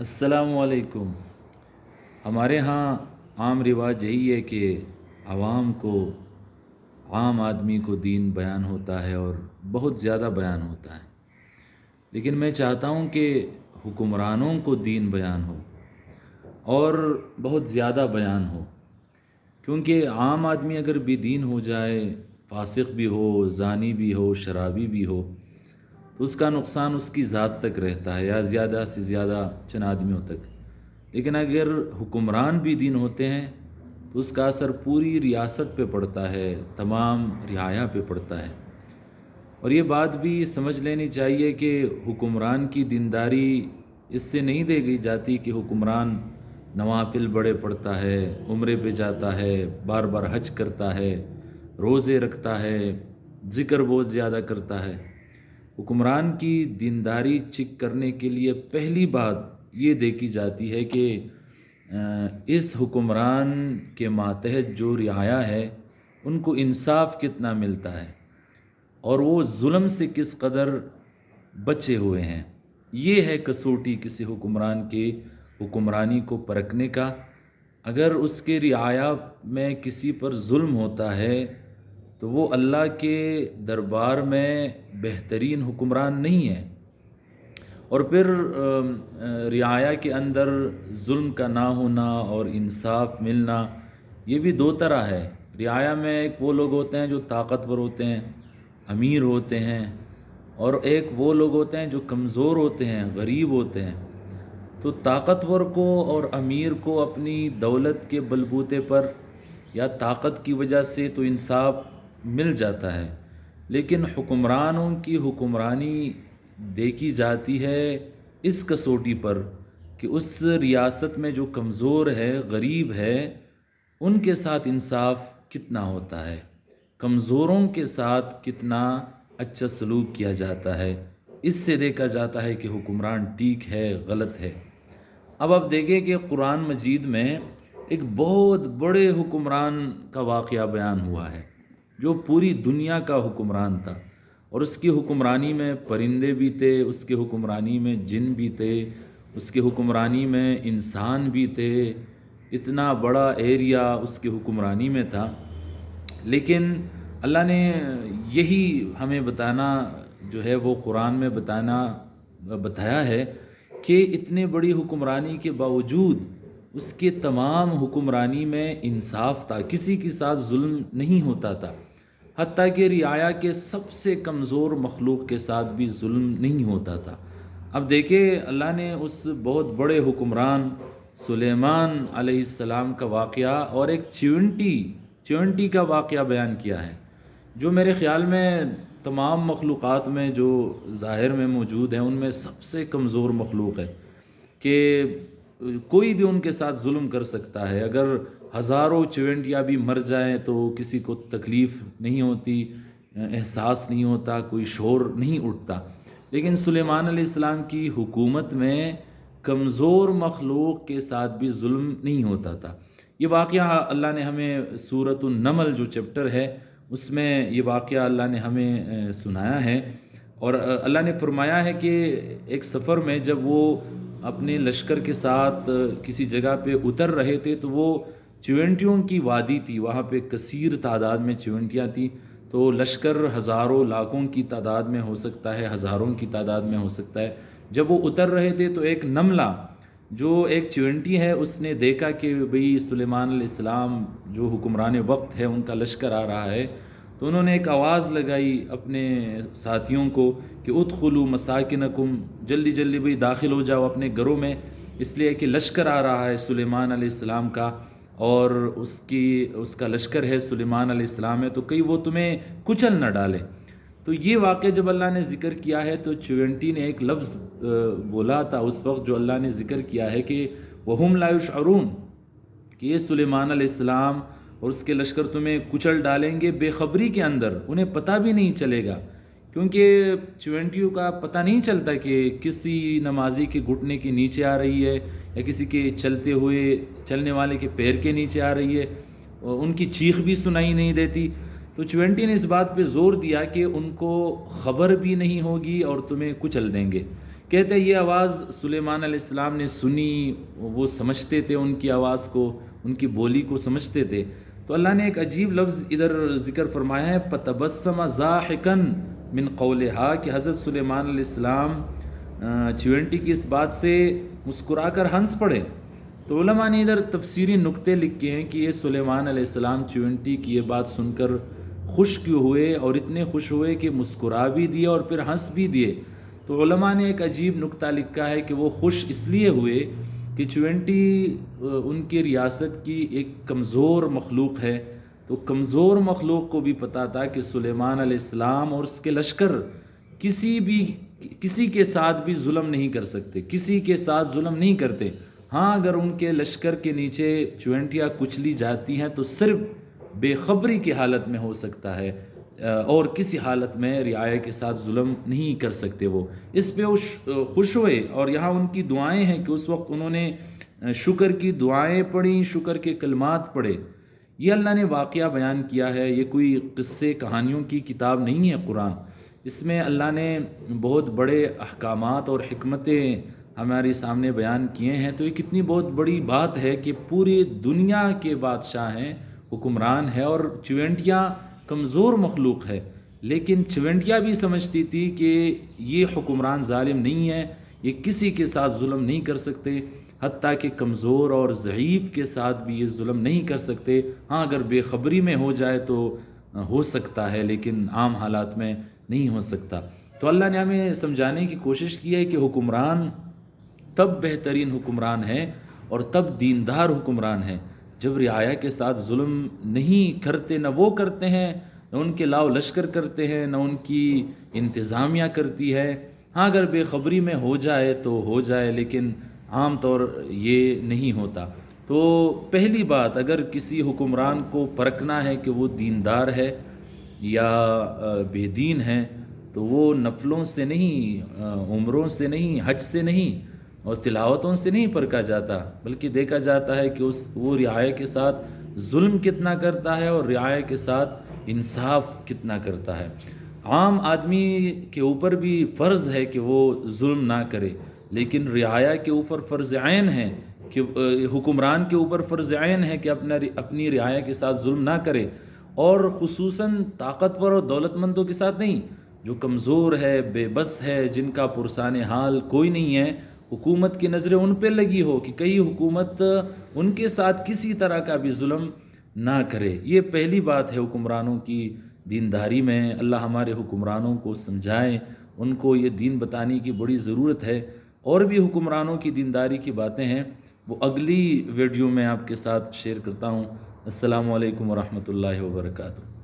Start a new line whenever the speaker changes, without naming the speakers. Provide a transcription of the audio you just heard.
السلام علیکم۔ ہمارے ہاں عام رواج یہی ہے کہ عوام کو، عام آدمی کو دین بیان ہوتا ہے اور بہت زیادہ بیان ہوتا ہے، لیکن میں چاہتا ہوں کہ حکمرانوں کو دین بیان ہو اور بہت زیادہ بیان ہو، کیونکہ عام آدمی اگر بے دین ہو جائے، فاسق بھی ہو، زانی بھی ہو، شرابی بھی ہو، تو اس کا نقصان اس کی ذات تک رہتا ہے یا زیادہ سے زیادہ چند آدمیوں تک۔ لیکن اگر حکمران بھی دین ہوتے ہیں تو اس کا اثر پوری ریاست پہ پڑتا ہے، تمام رعایا پہ پڑتا ہے۔ اور یہ بات بھی سمجھ لینی چاہیے کہ حکمران کی دینداری اس سے نہیں دے گئی جاتی کہ حکمران نوافل بڑے پڑھتا ہے، عمرے پہ جاتا ہے، بار بار حج کرتا ہے، روزے رکھتا ہے، ذکر بہت زیادہ کرتا ہے۔ حکمران کی دینداری چیک کرنے کے لیے پہلی بات یہ دیکھی جاتی ہے کہ اس حکمران کے ماتحت جو رعایا ہے ان کو انصاف کتنا ملتا ہے اور وہ ظلم سے کس قدر بچے ہوئے ہیں۔ یہ ہے کسوٹی کسی حکمران کے حکمرانی کو پرکھنے کا۔ اگر اس کے رعایا میں کسی پر ظلم ہوتا ہے تو وہ اللہ کے دربار میں بہترین حکمران نہیں ہے۔ اور پھر رعایا کے اندر ظلم کا نہ ہونا اور انصاف ملنا، یہ بھی دو طرح ہے۔ رعایا میں ایک وہ لوگ ہوتے ہیں جو طاقتور ہوتے ہیں، امیر ہوتے ہیں، اور ایک وہ لوگ ہوتے ہیں جو کمزور ہوتے ہیں، غریب ہوتے ہیں۔ تو طاقتور کو اور امیر کو اپنی دولت کے بلبوتے پر یا طاقت کی وجہ سے تو انصاف مل جاتا ہے، لیکن حکمرانوں کی حکمرانی دیکھی جاتی ہے اس کسوٹی پر کہ اس ریاست میں جو کمزور ہے، غریب ہے، ان کے ساتھ انصاف کتنا ہوتا ہے، کمزوروں کے ساتھ کتنا اچھا سلوک کیا جاتا ہے۔ اس سے دیکھا جاتا ہے کہ حکمران ٹھیک ہے، غلط ہے۔ اب آپ دیکھیں کہ قرآن مجید میں ایک بہت بڑے حکمران کا واقعہ بیان ہوا ہے جو پوری دنیا کا حکمران تھا، اور اس کی حکمرانی میں پرندے بھی تھے، اس کی حکمرانی میں جن بھی تھے، اس کی حکمرانی میں انسان بھی تھے۔ اتنا بڑا ایریا اس کی حکمرانی میں تھا، لیکن اللہ نے یہی ہمیں بتانا جو ہے وہ قرآن میں بتایا ہے کہ اتنے بڑی حکمرانی کے باوجود اس کے تمام حکمرانی میں انصاف تھا، کسی کے ساتھ ظلم نہیں ہوتا تھا، حتیٰ کہ رعایا کے سب سے کمزور مخلوق کے ساتھ بھی ظلم نہیں ہوتا تھا۔ اب دیکھیں اللہ نے اس بہت بڑے حکمران سلیمان علیہ السلام کا واقعہ اور ایک چیونٹی کا واقعہ بیان کیا ہے، جو میرے خیال میں تمام مخلوقات میں جو ظاہر میں موجود ہیں ان میں سب سے کمزور مخلوق ہے کہ کوئی بھی ان کے ساتھ ظلم کر سکتا ہے۔ اگر ہزاروں چیونٹیاں بھی مر جائیں تو کسی کو تکلیف نہیں ہوتی، احساس نہیں ہوتا، کوئی شور نہیں اٹھتا، لیکن سلیمان علیہ السلام کی حکومت میں کمزور مخلوق کے ساتھ بھی ظلم نہیں ہوتا تھا۔ یہ واقعہ اللہ نے ہمیں سورۃ النمل جو چیپٹر ہے اس میں یہ واقعہ اللہ نے ہمیں سنایا ہے، اور اللہ نے فرمایا ہے کہ ایک سفر میں جب وہ اپنے لشکر کے ساتھ کسی جگہ پہ اتر رہے تھے تو وہ چیونٹیوں کی وادی تھی، وہاں پہ کثیر تعداد میں چیونٹیاں تھیں، تو لشکر ہزاروں لاکھوں کی تعداد میں ہو سکتا ہے، ہزاروں کی تعداد میں ہو سکتا ہے۔ جب وہ اتر رہے تھے تو ایک نملہ جو ایک چیونٹی ہے اس نے دیکھا کہ بھئی سلیمان علیہ السلام جو حکمران وقت ہے ان کا لشکر آ رہا ہے، تو انہوں نے ایک آواز لگائی اپنے ساتھیوں کو کہ ادخلوا مساکنکم، جلدی جلدی بھئی داخل ہو جاؤ اپنے گھروں میں، اس لیے کہ لشکر آ رہا ہے سلیمان علیہ السلام کا، اور اس کا لشکر ہے، سلیمان علیہ السلام ہے، تو کہیں وہ تمہیں کچل نہ ڈالے۔ تو یہ واقعہ جب اللہ نے ذکر کیا ہے تو چیونٹی نے ایک لفظ بولا تھا اس وقت جو اللہ نے ذکر کیا ہے کہ وَهُمْ لَا يُشْعَرُونَ، کہ یہ سلیمان علیہ السلام اور اس کے لشکر تمہیں کچل ڈالیں گے بے خبری کے اندر، انہیں پتہ بھی نہیں چلے گا، کیونکہ چیونٹیوں کا پتہ نہیں چلتا کہ کسی نمازی کے گھٹنے کے نیچے آ رہی ہے یا کسی کے چلنے والے کے پیر کے نیچے آ رہی ہے، ان کی چیخ بھی سنائی نہیں دیتی۔ تو چیونٹی نے اس بات پہ زور دیا کہ ان کو خبر بھی نہیں ہوگی اور تمہیں کچل دیں گے، کہتے ہیں یہ آواز سلیمان علیہ السلام نے سنی، وہ سمجھتے تھے ان کی آواز کو، ان کی بولی کو سمجھتے تھے. تو اللہ نے ایک عجیب لفظ ادھر ذکر فرمایا ہے، فتبسم ضاحکا من قولہا، کہ حضرت سلیمان علیہ السلام چیونٹی کی اس بات سے مسکرا کر ہنس پڑے. تو علماء نے ادھر تفسیری نکتے لکھے ہیں کہ یہ سلیمان علیہ السلام چیونٹی کی یہ بات سن کر خوش کیوں ہوئے، اور اتنے خوش ہوئے کہ مسکرا بھی دیے اور پھر ہنس بھی دیے. تو علماء نے ایک عجیب نکتہ لکھا ہے کہ وہ خوش اس لیے ہوئے کہ چیونٹی ان کی ریاست کی ایک کمزور مخلوق ہے. تو کمزور مخلوق کو بھی پتہ تھا کہ سلیمان علیہ السلام اور اس کے لشکر کسی کے ساتھ بھی ظلم نہیں کر سکتے، کسی کے ساتھ ظلم نہیں کرتے. ہاں اگر ان کے لشکر کے نیچے چیونٹیاں کچلی جاتی ہیں تو صرف بے خبری کی حالت میں ہو سکتا ہے، اور کسی حالت میں رعایا کے ساتھ ظلم نہیں کر سکتے. وہ اس پہ وہ خوش ہوئے، اور یہاں ان کی دعائیں ہیں کہ اس وقت انہوں نے شکر کی دعائیں پڑھیں، شکر کے کلمات پڑھے. یہ اللہ نے واقعہ بیان کیا ہے، یہ کوئی قصے کہانیوں کی کتاب نہیں ہے قرآن. اس میں اللہ نے بہت بڑے احکامات اور حکمتیں ہمارے سامنے بیان کیے ہیں. تو یہ کتنی بہت بڑی بات ہے کہ پوری دنیا کے بادشاہ ہیں، حکمران ہے، اور چیونٹیاں کمزور مخلوق ہے. لیکن چیونٹیاں بھی سمجھتی تھی کہ یہ حکمران ظالم نہیں ہے، یہ کسی کے ساتھ ظلم نہیں کر سکتے، حتیٰ کہ کمزور اور ضعیف کے ساتھ بھی یہ ظلم نہیں کر سکتے. ہاں اگر بے خبری میں ہو جائے تو ہو سکتا ہے، لیکن عام حالات میں نہیں ہو سکتا. تو اللہ نے ہمیں سمجھانے کی کوشش کی ہے کہ حکمران تب بہترین حکمران ہے اور تب دیندار حکمران ہے جب رعایا کے ساتھ ظلم نہیں کرتے، نہ وہ کرتے ہیں، نہ ان کے لاؤ لشکر کرتے ہیں، نہ ان کی انتظامیہ کرتی ہے. ہاں اگر بے خبری میں ہو جائے تو ہو جائے، لیکن عام طور یہ نہیں ہوتا. تو پہلی بات، اگر کسی حکمران کو پرکھنا ہے کہ وہ دیندار ہے یا بے دین ہے، تو وہ نفلوں سے نہیں، عمروں سے نہیں، حج سے نہیں اور تلاوتوں سے نہیں پرکھا جاتا، بلکہ دیکھا جاتا ہے کہ وہ رعایا کے ساتھ ظلم کتنا کرتا ہے اور رعایا کے ساتھ انصاف کتنا کرتا ہے. عام آدمی کے اوپر بھی فرض ہے کہ وہ ظلم نہ کرے، لیکن رعایا کے اوپر فرض عین ہے کہ حکمران کے اوپر فرض عین ہے کہ اپنی رعایا کے ساتھ ظلم نہ کرے، اور خصوصاً طاقتور اور دولت مندوں کے ساتھ نہیں. جو کمزور ہے، بے بس ہے، جن کا پرسان حال کوئی نہیں ہے، حکومت کی نظریں ان پہ لگی ہو کہ کئی حکومت ان کے ساتھ کسی طرح کا بھی ظلم نہ کرے. یہ پہلی بات ہے حکمرانوں کی دینداری میں. اللہ ہمارے حکمرانوں کو سمجھائیں، ان کو یہ دین بتانے کی بڑی ضرورت ہے. اور بھی حکمرانوں کی دینداری کی باتیں ہیں، وہ اگلی ویڈیو میں آپ کے ساتھ شیئر کرتا ہوں. السلام علیکم ورحمۃ اللہ وبرکاتہ.